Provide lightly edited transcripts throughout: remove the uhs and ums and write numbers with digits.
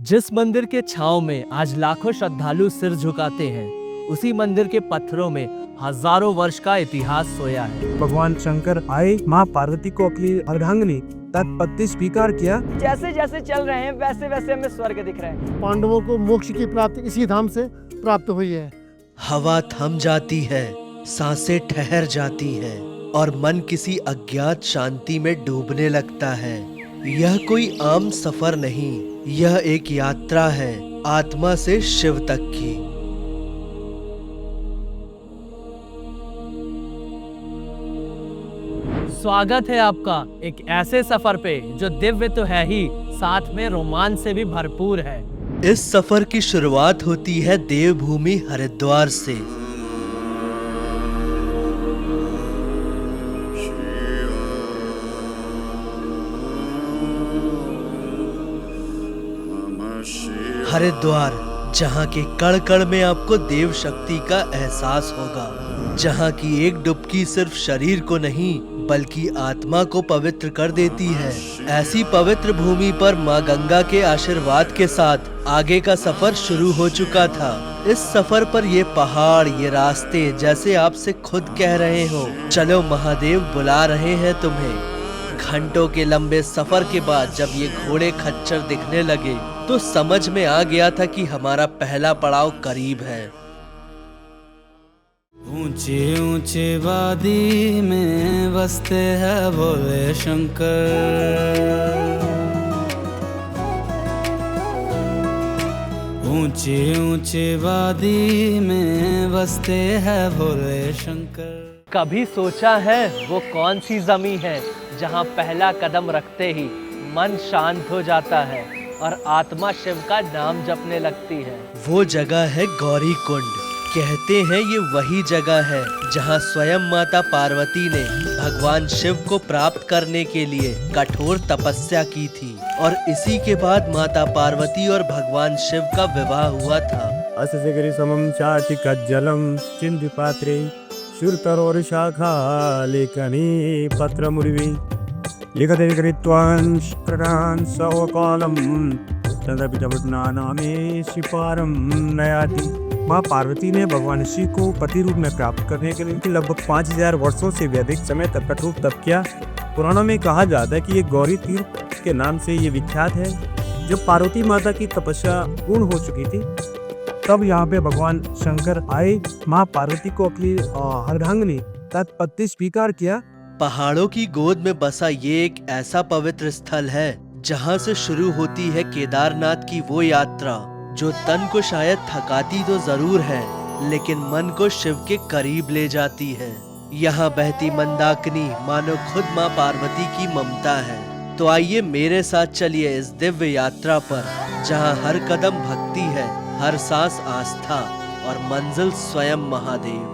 जिस मंदिर के छांव में आज लाखों श्रद्धालु सिर झुकाते हैं, उसी मंदिर के पत्थरों में हजारों वर्ष का इतिहास सोया है। भगवान शंकर आए, माँ पार्वती को अपनी अर्धांगिनी तत्पति स्वीकार किया। जैसे जैसे चल रहे हैं वैसे वैसे हमें स्वर्ग दिख रहे हैं। पांडवों को मोक्ष की प्राप्ति इसी धाम से प्राप्त हुई है। हवा थम जाती है, सांसें ठहर जाती हैं और मन किसी अज्ञात शांति में डूबने लगता है। यह कोई आम सफर नहीं, यह एक यात्रा है आत्मा से शिव तक की। स्वागत है आपका एक ऐसे सफर पे जो दिव्य तो है ही, साथ में रोमांच से भी भरपूर है। इस सफर की शुरुआत होती है देवभूमि हरिद्वार से। हरिद्वार, जहाँ के कण कण में आपको देव शक्ति का एहसास होगा, जहाँ की एक डुबकी सिर्फ शरीर को नहीं बल्कि आत्मा को पवित्र कर देती है। ऐसी पवित्र भूमि पर माँ गंगा के आशीर्वाद के साथ आगे का सफर शुरू हो चुका था। इस सफर पर ये पहाड़, ये रास्ते जैसे आपसे खुद कह रहे हो, चलो महादेव बुला रहे हैं तुम्हें। घंटों के लंबे सफर के बाद जब ये घोड़े खच्चर दिखने लगे तो समझ में आ गया था कि हमारा पहला पड़ाव करीब है। ऊंचे ऊंचे वादी में बसते हैं भोले शंकर। ऊंचे ऊंचे वादी में बसते हैं भोले शंकर। कभी सोचा है वो कौन सी जमीन है जहाँ पहला कदम रखते ही मन शांत हो जाता है और आत्मा शिव का नाम जपने लगती है? वो जगह है गौरी कुंड। कहते हैं ये वही जगह है जहाँ स्वयं माता पार्वती ने भगवान शिव को प्राप्त करने के लिए कठोर तपस्या की थी और इसी के बाद माता पार्वती और भगवान शिव का विवाह हुआ था। असजगरि समम चाटिका जलम चिंदि पात्रे शुरतरोर शाखा लेखनी पत्र मुर्वी लिखते कृत्वान् शुक्रान् सवकालम तदपि तवज्ञानामे शिपारम नयाति। माँ पार्वती ने भगवान शिव को पति रूप में प्राप्त करने के लिए लगभग 5000 वर्षों से भी अधिक समय तक कठोर तप किया। पुराणों में कहा जाता है कि ये गौरी तीर्थ के नाम से ये विख्यात है। जब पार्वती माता की तपस्या पूर्ण हो चुकी थी तब यहाँ पे भगवान शंकर आए, माँ पार्वती को अपनी अर्धांगिनी तत्पति स्वीकार किया। पहाड़ों की गोद में बसा ये एक ऐसा पवित्र स्थल है जहाँ से शुरू होती है केदारनाथ की वो यात्रा जो तन को शायद थकाती तो जरूर है लेकिन मन को शिव के करीब ले जाती है। यहाँ बहती मंदाकिनी मानो खुद माँ पार्वती की ममता है। तो आइए मेरे साथ चलिए इस दिव्य यात्रा पर जहाँ हर कदम भक्ति है, हर सांस आस्था और मंजिल स्वयं महादेव।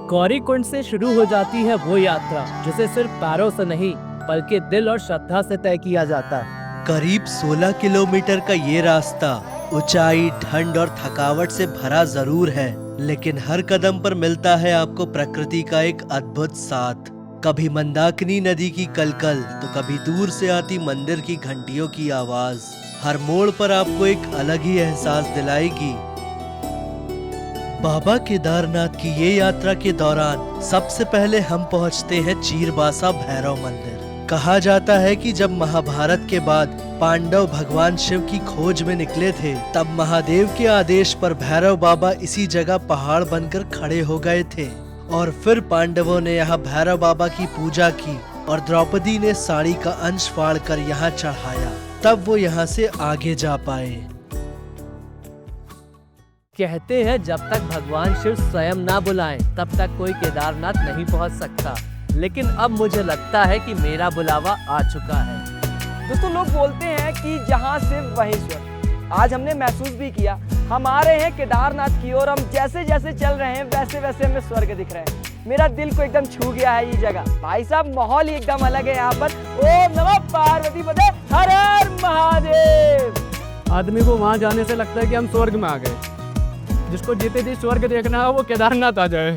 गौरी कुंड से शुरू हो जाती है वो यात्रा जिसे सिर्फ पैरों से नहीं बल्कि दिल और श्रद्धा से तय किया जाता है। करीब 16 किलोमीटर का ये रास्ता ऊंचाई, ठंड और थकावट से भरा जरूर है, लेकिन हर कदम पर मिलता है आपको प्रकृति का एक अद्भुत साथ। कभी मंदाकिनी नदी की कलकल तो कभी दूर से आती मंदिर की घंटियों की आवाज हर मोड़ पर आपको एक अलग ही एहसास दिलाएगी। बाबा केदारनाथ की ये यात्रा के दौरान सबसे पहले हम पहुंचते हैं चीरबासा भैरव मंदिर। कहा जाता है कि जब महाभारत के बाद पांडव भगवान शिव की खोज में निकले थे तब महादेव के आदेश पर भैरव बाबा इसी जगह पहाड़ बनकर खड़े हो गए थे और फिर पांडवों ने यहाँ भैरव बाबा की पूजा की और द्रौपदी ने साड़ी का अंश फाड़कर यहाँ चढ़ाया, तब वो यहाँ से आगे जा पाए। कहते हैं जब तक भगवान शिव स्वयं ना बुलाएं तब तक कोई केदारनाथ नहीं पहुंच सकता, लेकिन अब मुझे लगता है कि मेरा बुलावा आ चुका है। दोस्तों, लोग बोलते हैं कि जहाँ शिव वहीं स्वर्ग। आज हमने महसूस भी किया। हम आ रहे हैं केदारनाथ की ओर। हम जैसे जैसे चल रहे हैं वैसे वैसे हमें स्वर्ग दिख रहे हैं। मेरा दिल को एकदम छू गया है ये जगह। भाई साहब, माहौल ही एकदम अलग है यहाँ पर। ओम नमः पार्वती पते, हर हर महादेव। आदमी को वहाँ जाने से लगता है कि हम स्वर्ग में आ गए। जिसको जीते जी स्वर्ग देखना है वो केदारनाथ आ जाए।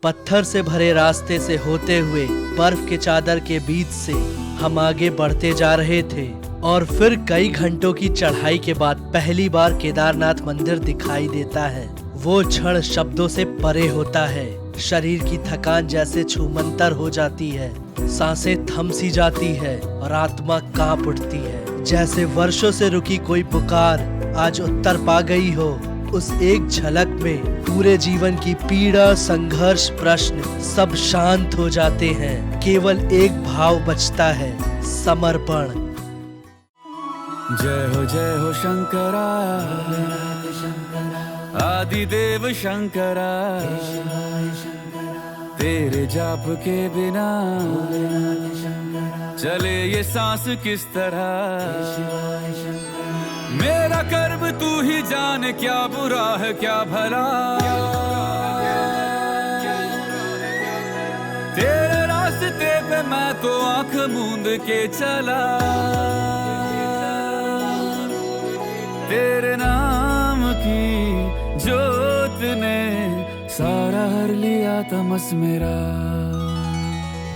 पत्थर से भरे रास्ते से होते हुए बर्फ के चादर के बीच से हम आगे बढ़ते जा रहे थे। और फिर कई घंटों की चढ़ाई के बाद पहली बार केदारनाथ मंदिर दिखाई देता है। वो क्षण शब्दों से परे होता है। शरीर की थकान जैसे छूमंतर हो जाती है, सांसें थम सी जाती है और आत्मा कांप उठती है। जैसे वर्षों से रुकी कोई पुकार आज उत्तर पा गई हो। उस एक झलक में पूरे जीवन की पीड़ा, संघर्ष, प्रश्न सब शांत हो जाते हैं। केवल एक भाव बचता है, समर्पण। जय हो शंकरा, आदिदेव शंकरा, तेरे जाप के बिना चले ये सांस किस तरह। मेरा कर्म तू ही जान, क्या बुरा है क्या भला। तेरे रास्ते पे मैं तो आंख मूंद के चला। तेरे नाम की जोत ने सारा हर लिया तमस मेरा।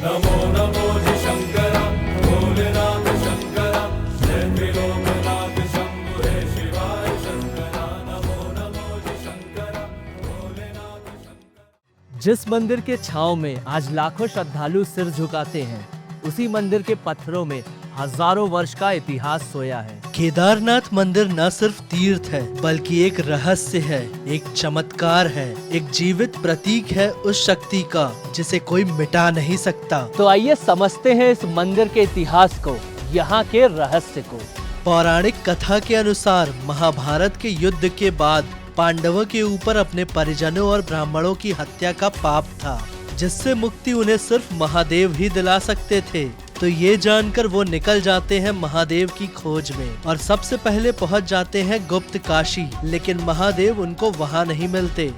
नमो नमो जी शंकरा, भोलेनाथ शंकरा, जय त्रिलोकनाथ शंभु हे शिवाय शंकरा। नमो नमो जी शंकरा, भोलेनाथ शंकरा। जिस मंदिर के छांव में आज लाखों श्रद्धालु सिर झुकाते हैं, उसी मंदिर के पत्थरों में हजारों वर्ष का इतिहास सोया है। केदारनाथ मंदिर न सिर्फ तीर्थ है बल्कि एक रहस्य है, एक चमत्कार है, एक जीवित प्रतीक है उस शक्ति का जिसे कोई मिटा नहीं सकता। तो आइए समझते हैं इस मंदिर के इतिहास को, यहाँ के रहस्य को। पौराणिक कथा के अनुसार महाभारत के युद्ध के बाद पांडवों के ऊपर अपने परिजनों और ब्राह्मणों की हत्या का पाप था, जिससे मुक्ति उन्हें सिर्फ महादेव ही दिला सकते थे। तो ये जानकर वो निकल जाते हैं महादेव की खोज में और सबसे पहले पहुंच जाते हैं गुप्त काशी। लेकिन महादेव उनको वहां नहीं मिलते।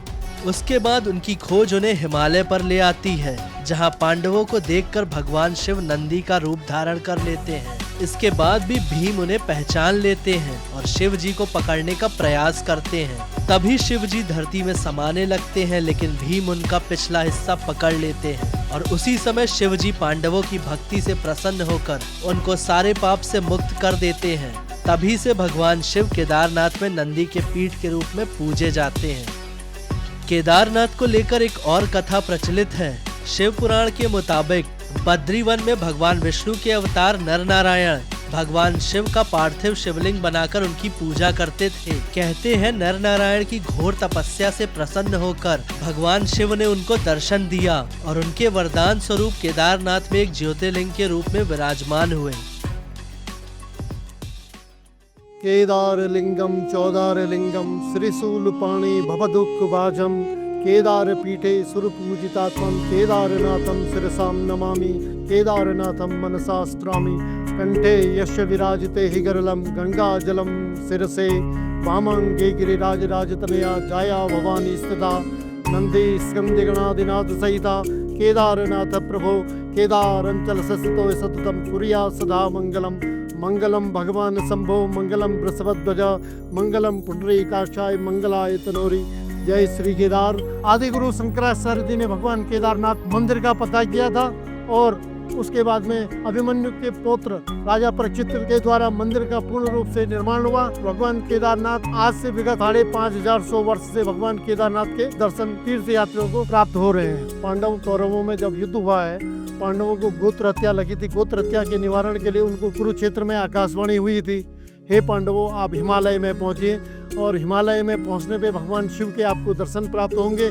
उसके बाद उनकी खोज उन्हें हिमालय पर ले आती है, जहां पांडवों को देखकर भगवान शिव नंदी का रूप धारण कर लेते हैं। इसके बाद भी भीम उन्हें पहचान लेते हैं और शिव जी को पकड़ने का प्रयास करते हैं। तभी शिव जी धरती में समाने लगते हैं, लेकिन भीम उनका पिछला हिस्सा पकड़ लेते हैं और उसी समय शिव जी पांडवों की भक्ति से प्रसन्न होकर उनको सारे पाप से मुक्त कर देते हैं। तभी से भगवान शिव केदारनाथ में नंदी के पीठ के रूप में पूजे जाते हैं। केदारनाथ को लेकर एक और कथा प्रचलित है। शिव पुराण के मुताबिक बद्रीवन में भगवान विष्णु के अवतार नर नारायण भगवान शिव का पार्थिव शिवलिंग बनाकर उनकी पूजा करते थे। कहते हैं नर नारायण की घोर तपस्या से प्रसन्न होकर भगवान शिव ने उनको दर्शन दिया और उनके वरदान स्वरूप केदारनाथ में एक ज्योतिर्लिंग के रूप में विराजमान हुए। केदारलिंगम चौदारलिंगम श्रीशूलपाणि भवदुःखभाजं केदारपीठे सुरपूजितात्मं केदारनाथं शिरसां नमामि केदारनाथं मनसा स्मरामि कंठे यस्य विराजते हि गरलं गंगाजलं शिरसे वामांगे गिरिराजराजतनया जाया भवानी स्थिता नंदी स्कंदिगणादिनाथ सहिता केदारनाथ प्रभो केदारंचल सतो सततं कुर्या सदा मंगलम मंगलम भगवान शंभो मंगलम वृषभध्वज मंगलम पुंडरीकाक्षाय मंगलाय तनोरी। जय श्री केदार। आदि गुरु शंकराचार्य जी ने भगवान केदारनाथ मंदिर का पता किया था और उसके बाद में अभिमन्यु के पुत्र राजा परीक्षित के द्वारा मंदिर का पूर्ण रूप से निर्माण हुआ। भगवान केदारनाथ आज से विगत 5100 वर्ष से भगवान केदारनाथ के दर्शन तीर्थ यात्रियों को प्राप्त हो रहे हैं। पांडव कौरवों में जब युद्ध हुआ है, पांडवों को गोत्र हत्या लगी थी। गोत्र हत्या के निवारण के लिए उनको कुरुक्षेत्र में आकाशवाणी हुई थी, हे पांडवों आप हिमालय में पहुंचिए और हिमालय में पहुंचने पे भगवान शिव के आपको दर्शन प्राप्त होंगे।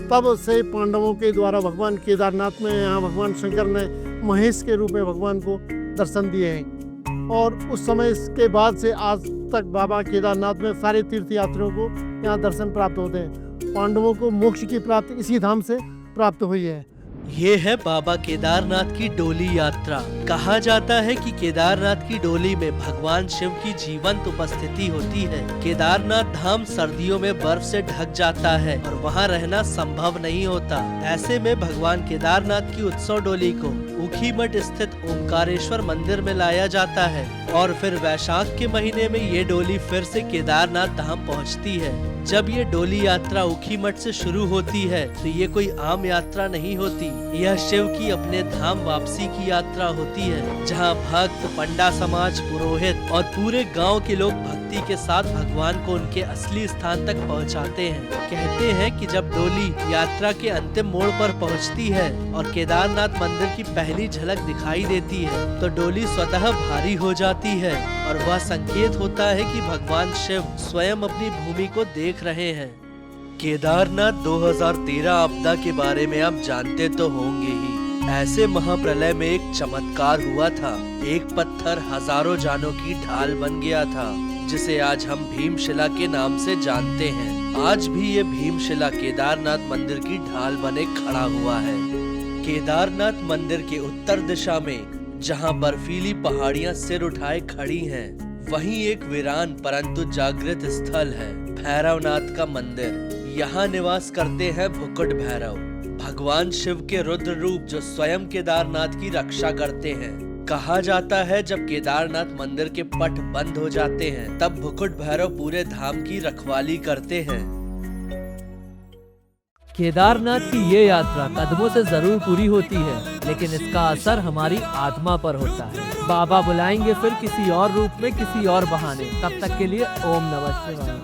तब से पांडवों के द्वारा भगवान केदारनाथ में यहाँ भगवान शंकर ने महेश के रूप में भगवान को दर्शन दिए हैं और उस समय के बाद से आज तक बाबा केदारनाथ में सारे तीर्थ यात्रियों को यहाँ दर्शन प्राप्त होते हैं। पांडवों को मोक्ष की प्राप्ति इसी धाम से प्राप्त हुई है। ये है बाबा केदारनाथ की डोली यात्रा। कहा जाता है कि केदारनाथ की डोली में भगवान शिव की जीवंत उपस्थिति होती है। केदारनाथ धाम सर्दियों में बर्फ से ढक जाता है और वहाँ रहना संभव नहीं होता। ऐसे में भगवान केदारनाथ की उत्सव डोली को ऊखीमठ स्थित ओंकारेश्वर मंदिर में लाया जाता है और फिर वैशाख के महीने में ये डोली फिर से केदारनाथ धाम पहुँचती है। जब ये डोली यात्रा ऊखीमठ से शुरू होती है तो ये कोई आम यात्रा नहीं होती, यह शिव की अपने धाम वापसी की यात्रा होती है, जहां भक्त, पंडा समाज, पुरोहित और पूरे गांव के लोग भक्ति के साथ भगवान को उनके असली स्थान तक पहुंचाते हैं। कहते हैं कि जब डोली यात्रा के अंतिम मोड़ पर पहुंचती है और केदारनाथ मंदिर की पहली झलक दिखाई देती है, तो डोली स्वतः भारी हो जाती है और वह संकेत होता है कि भगवान शिव स्वयं अपनी भूमि को देख रहे हैं। केदारनाथ 2013 आपदा के बारे में आप जानते तो होंगे ही। ऐसे महाप्रलय में एक चमत्कार हुआ था। एक पत्थर हजारों जानों की ढाल बन गया था, जिसे आज हम भीमशिला के नाम से जानते हैं। आज भी ये भीमशिला केदारनाथ मंदिर की ढाल बने खड़ा हुआ है। केदारनाथ मंदिर के उत्तर दिशा में जहाँ बर्फीली पहाड़ियाँ सिर उठाए खड़ी हैं, वहीं एक वीरान परंतु जागृत स्थल है, भैरवनाथ का मंदिर। यहाँ निवास करते हैं भुकुट भैरव, भगवान शिव के रुद्र रूप जो स्वयं केदारनाथ की रक्षा करते हैं। कहा जाता है जब केदारनाथ मंदिर के पट बंद हो जाते हैं, तब भुकुट भैरव पूरे धाम की रखवाली करते हैं। केदारनाथ की ये यात्रा कदमों से जरूर पूरी होती है, लेकिन इसका असर हमारी आत्मा पर होता है। बाबा बुलाएंगे फिर किसी और रूप में, किसी और बहाने। तब तक के लिए ओम नमः शिवाय।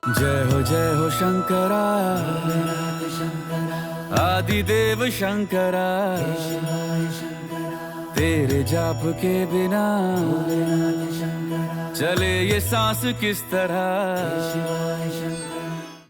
जय हो शंकरा, आदिदेव शंकरा, तेरे जाप के बिना चले ये सांस किस तरह।